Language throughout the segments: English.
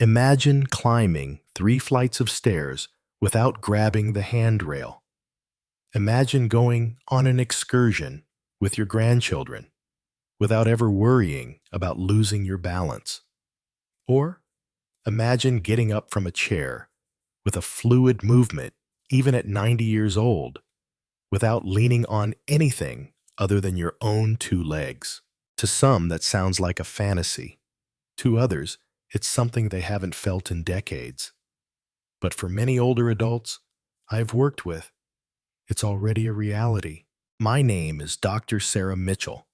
Imagine climbing 3 flights of stairs without grabbing the handrail. Imagine going on an excursion with your grandchildren without ever worrying about losing your balance. Or imagine getting up from a chair with a fluid movement even at 90 years old without leaning on anything other than your own 2 legs. To some, that sounds like a fantasy. To others, it's something they haven't felt in decades. But for many older adults I've worked with, it's already a reality. My name is Dr. Sarah Mitchell.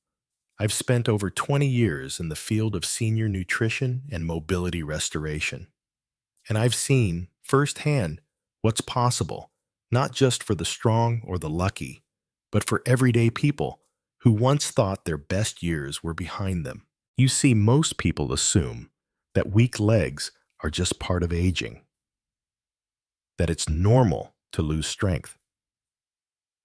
I've spent over 20 years in the field of senior nutrition and mobility restoration. And I've seen firsthand what's possible, not just for the strong or the lucky, but for everyday people who once thought their best years were behind them. You see, most people assume that weak legs are just part of aging, that it's normal to lose strength,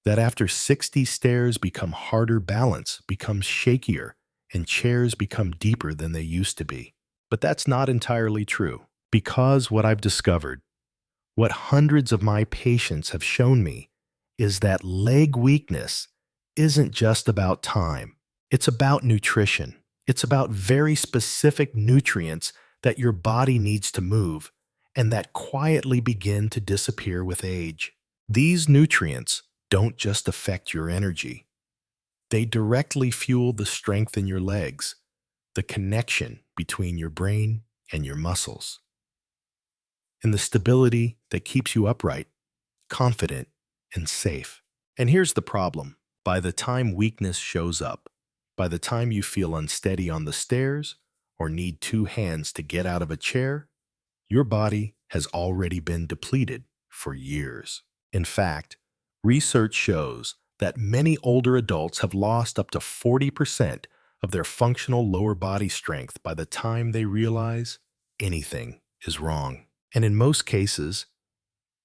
that after 60 stairs become harder, balance becomes shakier, and chairs become deeper than they used to be. But that's not entirely true, because what I've discovered, what hundreds of my patients have shown me, is that leg weakness isn't just about time. It's about nutrition. It's about very specific nutrients that your body needs to move and that quietly begin to disappear with age. These nutrients don't just affect your energy. They directly fuel the strength in your legs, the connection between your brain and your muscles, and the stability that keeps you upright, confident, and safe. And here's the problem. By the time weakness shows up, by the time you feel unsteady on the stairs or need 2 hands to get out of a chair, your body has already been depleted for years. In fact, research shows that many older adults have lost up to 40% of their functional lower body strength by the time they realize anything is wrong. And in most cases,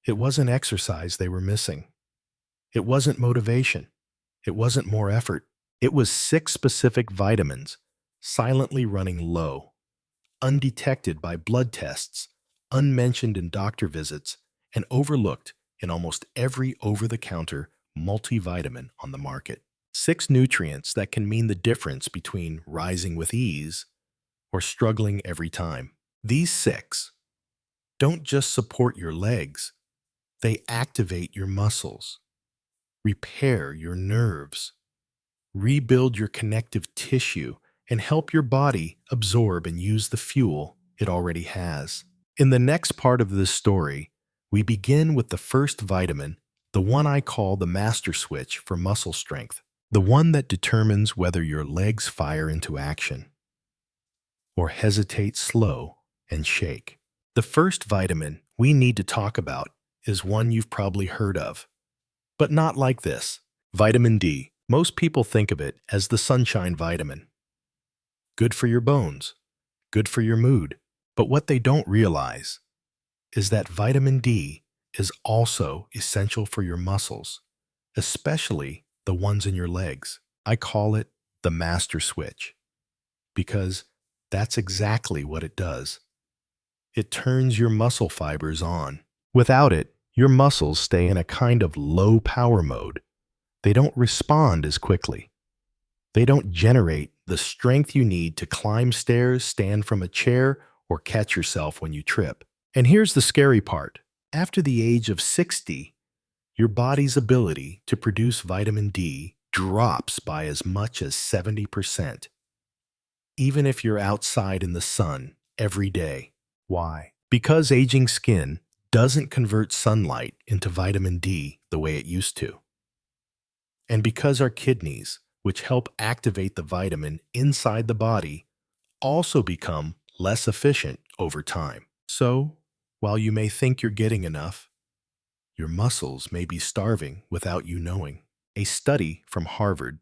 it wasn't exercise they were missing. It wasn't motivation. It wasn't more effort. It was 6 specific vitamins silently running low, undetected by blood tests, unmentioned in doctor visits, and overlooked in almost every over-the-counter multivitamin on the market. 6 nutrients that can mean the difference between rising with ease or struggling every time. These 6 don't just support your legs, they activate your muscles, repair your nerves, rebuild your connective tissue, and help your body absorb and use the fuel it already has. In the next part of this story, we begin with the first vitamin, the one I call the master switch for muscle strength, the one that determines whether your legs fire into action or hesitate, slow, and shake. The first vitamin we need to talk about is one you've probably heard of, but not like this. Vitamin D. Most people think of it as the sunshine vitamin. Good for your bones, good for your mood. But what they don't realize is that vitamin D is also essential for your muscles, especially the ones in your legs. I call it the master switch because that's exactly what it does. It turns your muscle fibers on. Without it, your muscles stay in a kind of low power mode. They don't respond as quickly. They don't generate the strength you need to climb stairs, stand from a chair, or catch yourself when you trip. And here's the scary part. After the age of 60, your body's ability to produce vitamin D drops by as much as 70%, even if you're outside in the sun every day. Why? Because aging skin doesn't convert sunlight into vitamin D the way it used to. And because our kidneys, which help activate the vitamin inside the body, also become less efficient over time. So, while you may think you're getting enough, your muscles may be starving without you knowing. A study from Harvard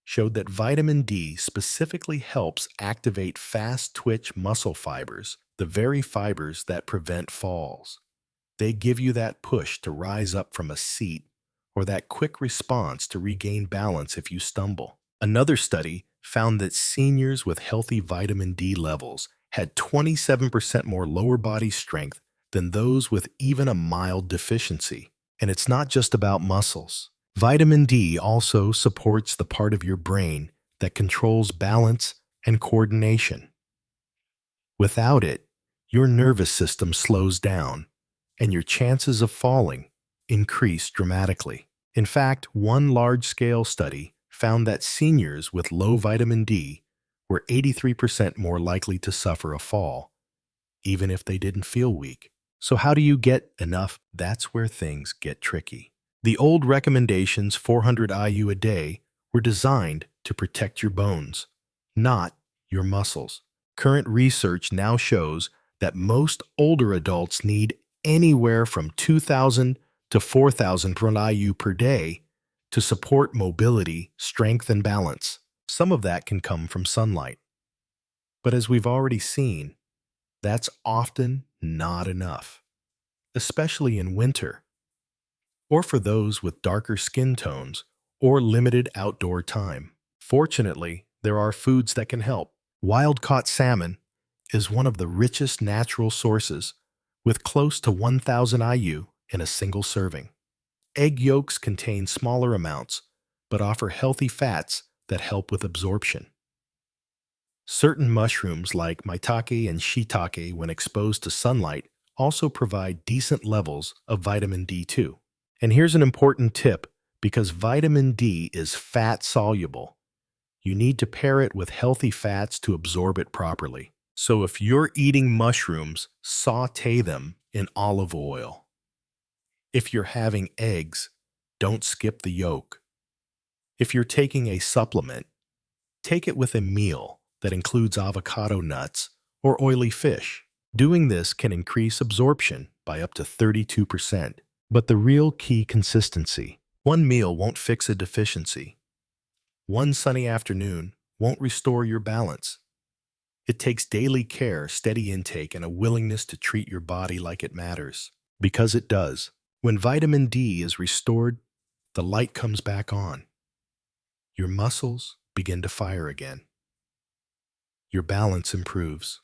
showed that vitamin D specifically helps activate fast-twitch muscle fibers, the very fibers that prevent falls. They give you that push to rise up from a seat or that quick response to regain balance if you stumble. Another study found that seniors with healthy vitamin D levels had 27% more lower body strength than those with even a mild deficiency. And it's not just about muscles. Vitamin D also supports the part of your brain that controls balance and coordination. Without it, your nervous system slows down, and your chances of falling increase dramatically. In fact, one large-scale study found that seniors with low vitamin D were 83% more likely to suffer a fall, even if they didn't feel weak. So how do you get enough? That's where things get tricky. The old recommendations, 400 IU a day, were designed to protect your bones, not your muscles. Current research now shows that most older adults need anywhere from 2,000 to 4,000 IU per day to support mobility, strength, and balance. Some of that can come from sunlight. But as we've already seen, that's often not enough, especially in winter, or for those with darker skin tones or limited outdoor time. Fortunately, there are foods that can help. Wild-caught salmon is one of the richest natural sources, with close to 1,000 IU in a single serving. Egg yolks contain smaller amounts, but offer healthy fats that help with absorption. Certain mushrooms like maitake and shiitake, when exposed to sunlight, also provide decent levels of vitamin D2. And here's an important tip, because vitamin D is fat-soluble. You need to pair it with healthy fats to absorb it properly. So if you're eating mushrooms, sauté them in olive oil. If you're having eggs, don't skip the yolk. If you're taking a supplement, take it with a meal that includes avocado nuts or oily fish. Doing this can increase absorption by up to 32%. But the real key, consistency. One meal won't fix a deficiency. One sunny afternoon won't restore your balance. It takes daily care, steady intake, and a willingness to treat your body like it matters. Because it does. When vitamin D is restored, the light comes back on. Your muscles begin to fire again. Your balance improves.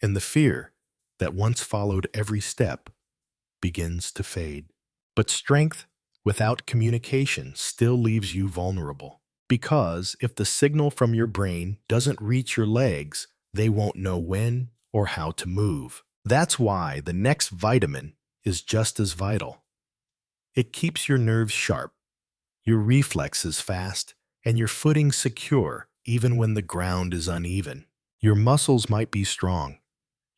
And the fear that once followed every step begins to fade. But strength without communication still leaves you vulnerable. Because if the signal from your brain doesn't reach your legs, they won't know when or how to move. That's why the next vitamin is just as vital. It keeps your nerves sharp, your reflexes fast, and your footing secure even when the ground is uneven. Your muscles might be strong,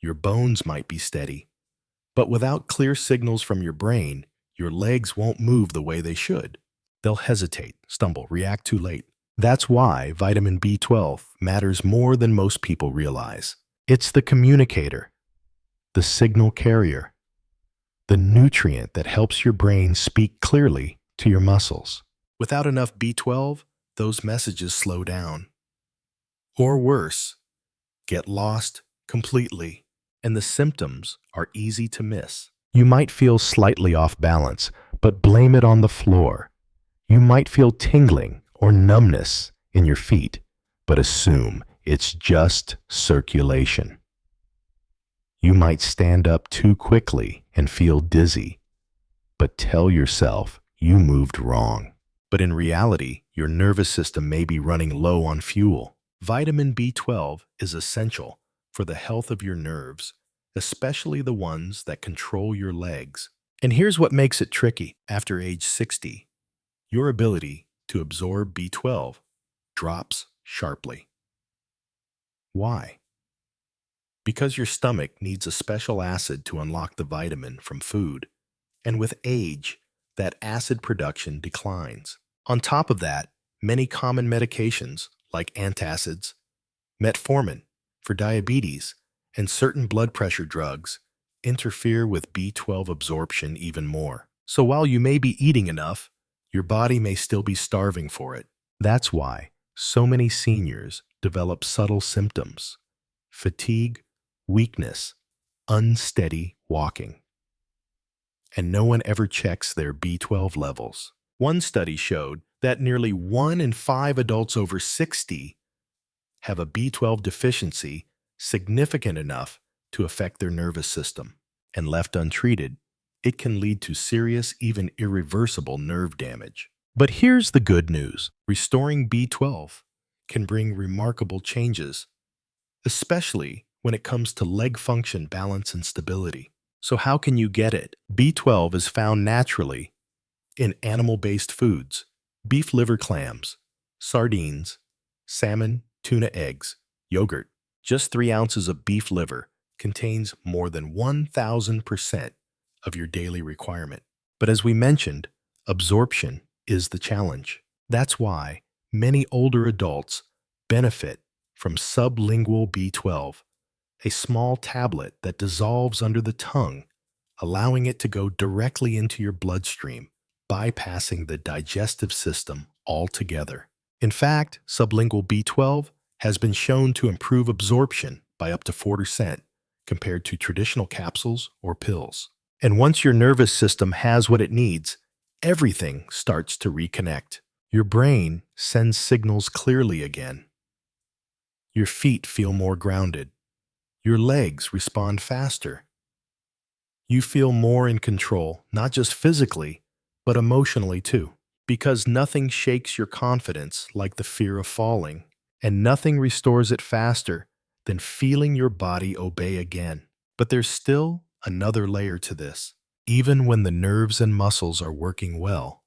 your bones might be steady, but without clear signals from your brain, your legs won't move the way they should. They'll hesitate, stumble, react too late. That's why vitamin B12 matters more than most people realize. It's the communicator, the signal carrier, the nutrient that helps your brain speak clearly to your muscles. Without enough B12, those messages slow down. Or worse, get lost completely. And the symptoms are easy to miss. You might feel slightly off balance, but blame it on the floor. You might feel tingling or numbness in your feet, but assume it's just circulation. You might stand up too quickly and feel dizzy, but tell yourself you moved wrong. But in reality, your nervous system may be running low on fuel. Vitamin B12 is essential for the health of your nerves, especially the ones that control your legs. And here's what makes it tricky. After age 60, your ability to absorb B12 drops sharply. Why? Because your stomach needs a special acid to unlock the vitamin from food, and with age, that acid production declines. On top of that, many common medications like antacids, metformin for diabetes, and certain blood pressure drugs interfere with B12 absorption even more. So while you may be eating enough, your body may still be starving for it. That's why so many seniors develop subtle symptoms: fatigue, weakness, unsteady walking. And no one ever checks their B12 levels. One study showed that nearly 1 in 5 adults over 60 have a B12 deficiency significant enough to affect their nervous system. And left untreated, it can lead to serious, even irreversible nerve damage. But here's the good news. Restoring B12 can bring remarkable changes, especially when it comes to leg function, balance, and stability. So how can you get it? B12 is found naturally in animal-based foods: beef liver clams, sardines, salmon, tuna eggs, yogurt. Just 3 ounces of beef liver contains more than 1,000% of your daily requirement. But as we mentioned, absorption is the challenge. That's why many older adults benefit from sublingual B12, a small tablet that dissolves under the tongue, allowing it to go directly into your bloodstream, bypassing the digestive system altogether. In fact, sublingual B12 has been shown to improve absorption by up to 4% compared to traditional capsules or pills. And once your nervous system has what it needs, everything starts to reconnect. Your brain sends signals clearly again. Your feet feel more grounded. Your legs respond faster. You feel more in control, not just physically, but emotionally too. Because nothing shakes your confidence like the fear of falling, and nothing restores it faster than feeling your body obey again. But there's still another layer to this. Even when the nerves and muscles are working well,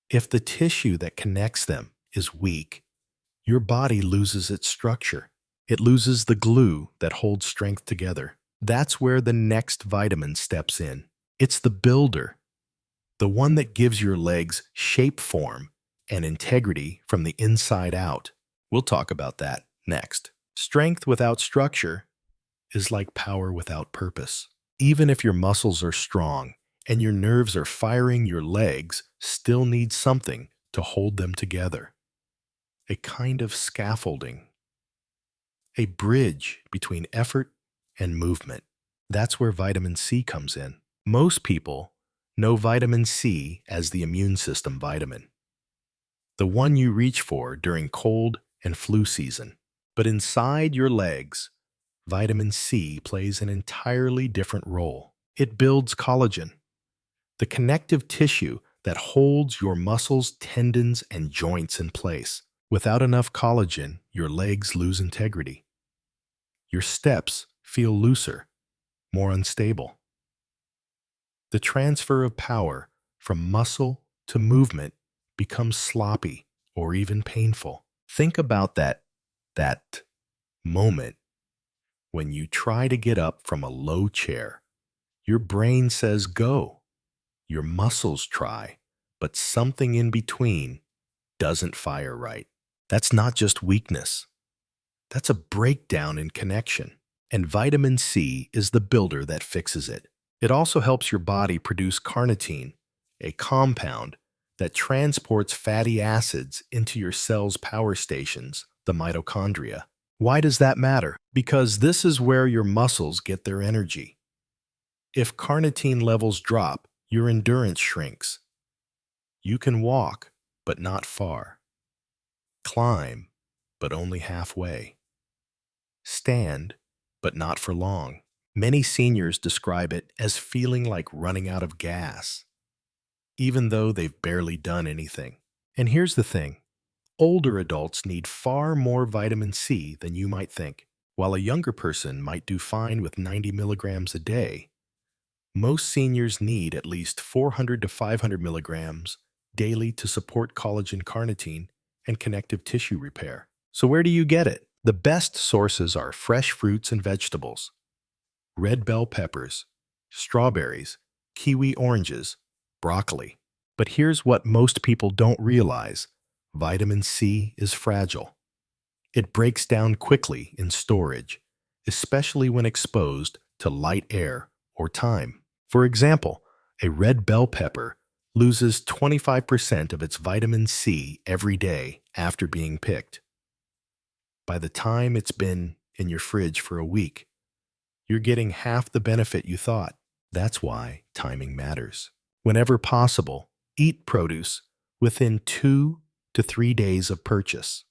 if the tissue that connects them is weak, your body loses its structure. It loses the glue that holds strength together. That's where the next vitamin steps in. It's the builder, the one that gives your legs shape, form, and integrity from the inside out. We'll talk about that next. Strength without structure is like power without purpose. Even if your muscles are strong and your nerves are firing, your legs still need something to hold them together. A kind of scaffolding. A bridge between effort and movement. That's where vitamin C comes in. Most people know vitamin C as the immune system vitamin, the one you reach for during cold and flu season. But inside your legs, vitamin C plays an entirely different role. It builds collagen, the connective tissue that holds your muscles, tendons, and joints in place. Without enough collagen, your legs lose integrity. Your steps feel looser, more unstable. The transfer of power from muscle to movement becomes sloppy or even painful. Think about that moment when you try to get up from a low chair. Your brain says go. Your muscles try, but something in between doesn't fire right. That's not just weakness. That's a breakdown in connection. And vitamin C is the builder that fixes it. It also helps your body produce carnitine, a compound that transports fatty acids into your cell's power stations, the mitochondria. Why does that matter? Because this is where your muscles get their energy. If carnitine levels drop, your endurance shrinks. You can walk, but not far. Climb, but only halfway. Stand, but not for long. Many seniors describe it as feeling like running out of gas, even though they've barely done anything. And here's the thing. Older adults need far more vitamin C than you might think. While a younger person might do fine with 90 milligrams a day, most seniors need at least 400 to 500 milligrams daily to support collagen, carnitine, and connective tissue repair. So where do you get it? The best sources are fresh fruits and vegetables, red bell peppers, strawberries, kiwi oranges, broccoli. But here's what most people don't realize. Vitamin C is fragile. It breaks down quickly in storage, especially when exposed to light air or time. For example, a red bell pepper loses 25% of its vitamin C every day after being picked. By the time it's been in your fridge for a week, you're getting half the benefit you thought. That's why timing matters. Whenever possible, eat produce within 2 to 3 days of purchase.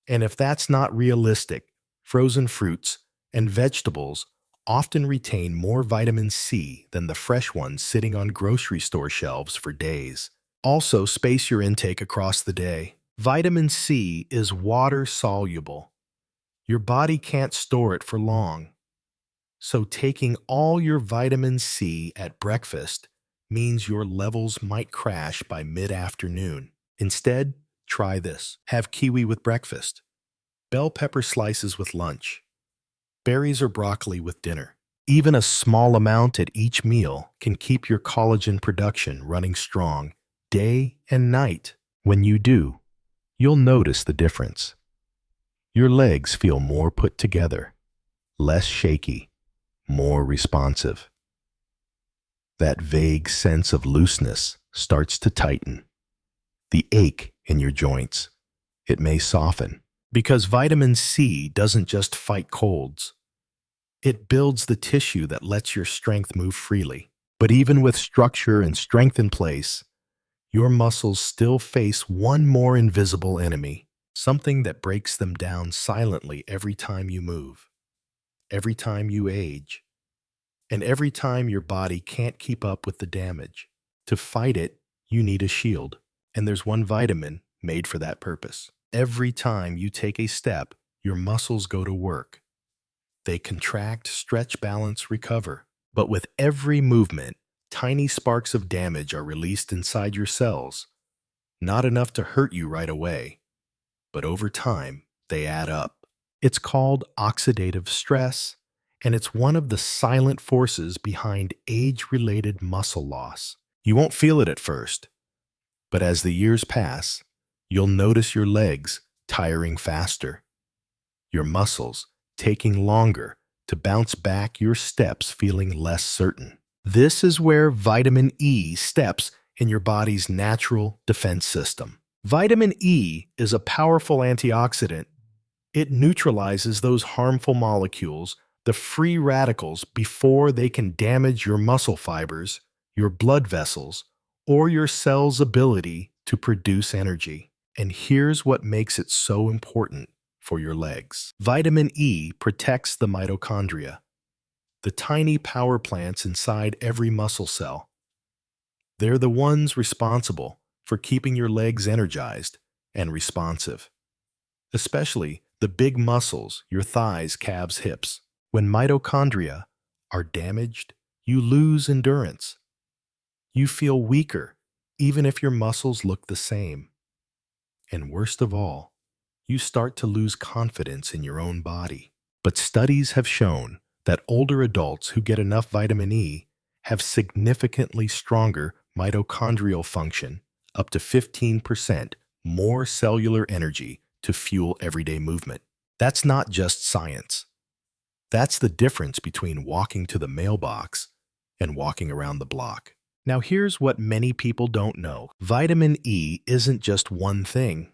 And if that's not realistic, frozen fruits, and vegetables often retain more vitamin C than the fresh ones sitting on grocery store shelves for days. Also, space your intake across the day. Vitamin C is water soluble. Your body can't store it for long. So taking all your vitamin C at breakfast means your levels might crash by mid-afternoon. Instead, try this. Have kiwi with breakfast, bell pepper slices with lunch, berries or broccoli with dinner. Even a small amount at each meal can keep your collagen production running strong day and night. When you do, you'll notice the difference. Your legs feel more put together, less shaky, more responsive. That vague sense of looseness starts to tighten. The ache in your joints, it may soften. Because vitamin C doesn't just fight colds. It builds the tissue that lets your strength move freely. But even with structure and strength in place, your muscles still face one more invisible enemy, something that breaks them down silently every time you move, every time you age, and every time your body can't keep up with the damage. To fight it, you need a shield, and there's one vitamin made for that purpose. Every time you take a step, your muscles go to work. They contract, stretch, balance, recover. But with every movement, tiny sparks of damage are released inside your cells. Not enough to hurt you right away, but over time, they add up. It's called oxidative stress, and it's one of the silent forces behind age-related muscle loss. You won't feel it at first, but as the years pass, you'll notice your legs tiring faster, your muscles taking longer to bounce back, your steps feeling less certain. This is where vitamin E steps in your body's natural defense system. Vitamin E is a powerful antioxidant. It neutralizes those harmful molecules, the free radicals, before they can damage your muscle fibers, your blood vessels, or your cells' ability to produce energy. And here's what makes it so important for your legs. Vitamin E protects the mitochondria, the tiny power plants inside every muscle cell. They're the ones responsible for keeping your legs energized and responsive, especially the big muscles, your thighs, calves, hips. When mitochondria are damaged, you lose endurance. You feel weaker, even if your muscles look the same. And worst of all, you start to lose confidence in your own body. But studies have shown that older adults who get enough vitamin E have significantly stronger mitochondrial function, up to 15% more cellular energy to fuel everyday movement. That's not just science. That's the difference between walking to the mailbox and walking around the block. Now here's what many people don't know. Vitamin E isn't just one thing.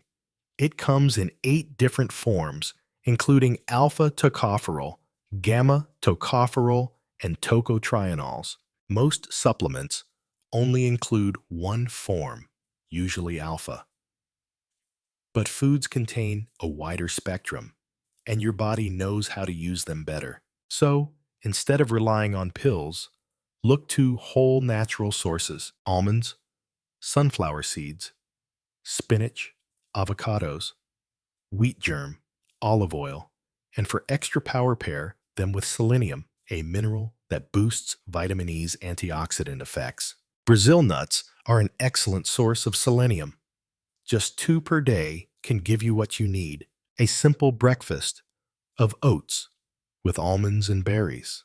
It comes in 8 different forms, including alpha-tocopherol, gamma-tocopherol, and tocotrienols. Most supplements only include one form, usually alpha. But foods contain a wider spectrum, and your body knows how to use them better. So, instead of relying on pills, look to whole natural sources: almonds, sunflower seeds, spinach, avocados, wheat germ, olive oil, and for extra power, pair them with selenium, a mineral that boosts vitamin E's antioxidant effects. Brazil nuts are an excellent source of selenium. Just 2 per day can give you what you need: a simple breakfast of oats with almonds and berries,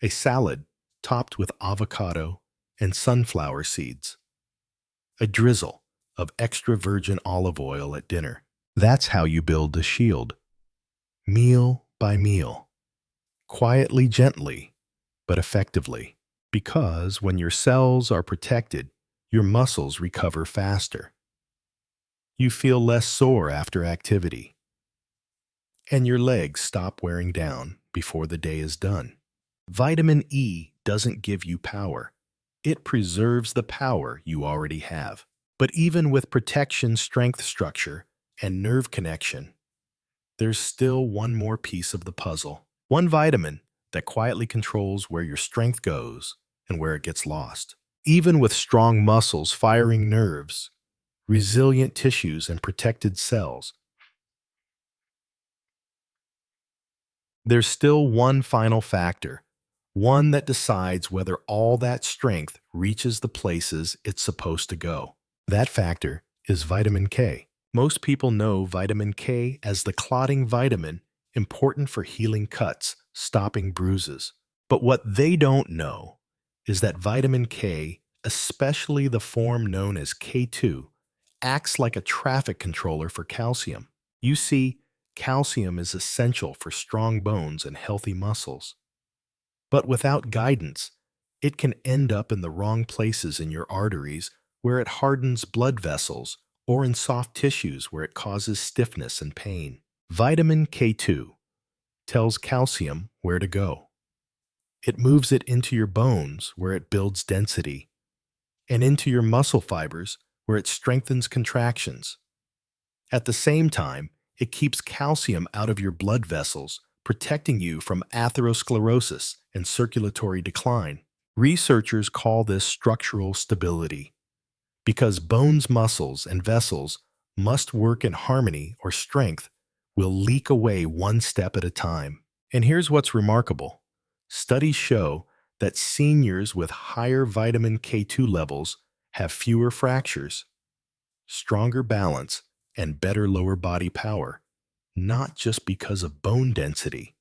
a salad topped with avocado and sunflower seeds, a drizzle of extra virgin olive oil at dinner. That's how you build a shield, meal by meal, quietly, gently, but effectively. Because when your cells are protected, your muscles recover faster. You feel less sore after activity, and your legs stop wearing down before the day is done. Vitamin E doesn't give you power. It preserves the power you already have. But even with protection, strength, structure, and nerve connection, there's still one more piece of the puzzle. One vitamin that quietly controls where your strength goes and where it gets lost. Even with strong muscles firing nerves, resilient tissues, and protected cells, there's still one final factor, one that decides whether all that strength reaches the places it's supposed to go. That factor is vitamin K. Most people know vitamin K as the clotting vitamin important for healing cuts, stopping bruises. But what they don't know is that vitamin K, especially the form known as K2, acts like a traffic controller for calcium. You see, calcium is essential for strong bones and healthy muscles. But without guidance, it can end up in the wrong places in your arteries where it hardens blood vessels or in soft tissues where it causes stiffness and pain. Vitamin K2 tells calcium where to go. It moves it into your bones where it builds density and into your muscle fibers where it strengthens contractions. At the same time, it keeps calcium out of your blood vessels, protecting you from atherosclerosis and circulatory decline. Researchers call this structural stability because bones, muscles, and vessels must work in harmony or strength will leak away one step at a time. And here's what's remarkable. Studies show that seniors with higher vitamin K2 levels have fewer fractures, stronger balance, and better lower body power, not just because of bone density,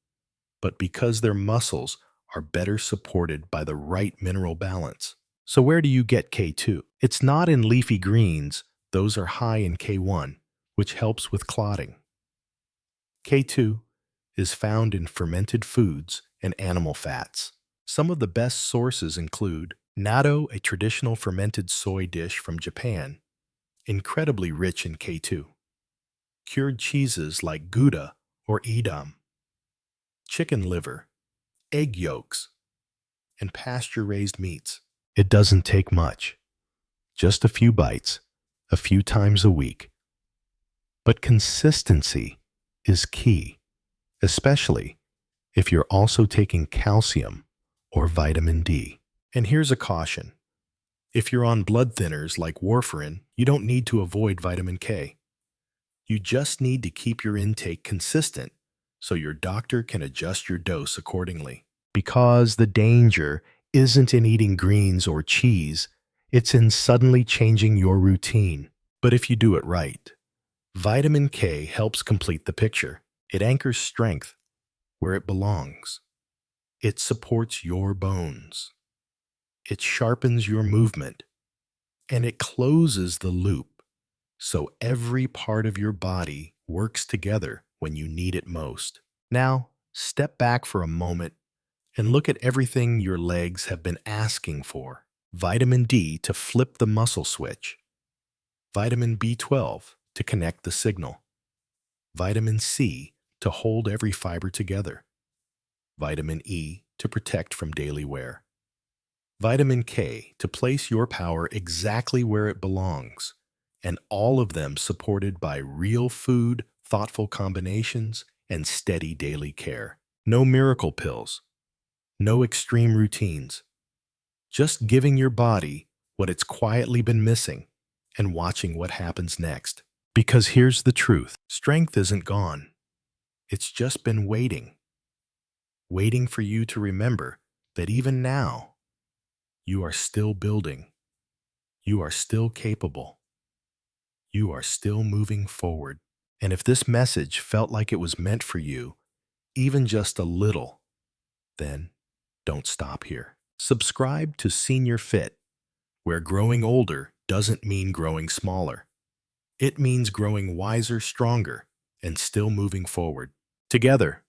but because their muscles are better supported by the right mineral balance. So where do you get K2? It's not in leafy greens, those are high in K1, which helps with clotting. K2 is found in fermented foods and animal fats. Some of the best sources include natto, a traditional fermented soy dish from Japan, incredibly rich in K2. Cured cheeses like Gouda or Edam, chicken liver, egg yolks, and pasture-raised meats. It doesn't take much, just a few bites, a few times a week. But consistency is key, especially if you're also taking calcium or vitamin D. And here's a caution. If you're on blood thinners like warfarin, you don't need to avoid vitamin K. You just need to keep your intake consistent so your doctor can adjust your dose accordingly. Because the danger isn't in eating greens or cheese, it's in suddenly changing your routine. But if you do it right, vitamin K helps complete the picture. It anchors strength where it belongs. It supports your bones. It sharpens your movement. And it closes the loop so every part of your body works together when you need it most. Now, step back for a moment and look at everything your legs have been asking for. Vitamin D to flip the muscle switch. Vitamin B12 to connect the signal. Vitamin C to hold every fiber together. Vitamin E to protect from daily wear. Vitamin K to place your power exactly where it belongs, and all of them supported by real food, thoughtful combinations, and steady daily care. No miracle pills, no extreme routines, just giving your body what it's quietly been missing and watching what happens next. Because here's the truth, strength isn't gone. It's just been waiting for you to remember that even now, you are still building. You are still capable. You are still moving forward. And if this message felt like it was meant for you, even just a little, then don't stop here. Subscribe to Senior Fit, where growing older doesn't mean growing smaller. It means growing wiser, stronger, and still moving forward. Together,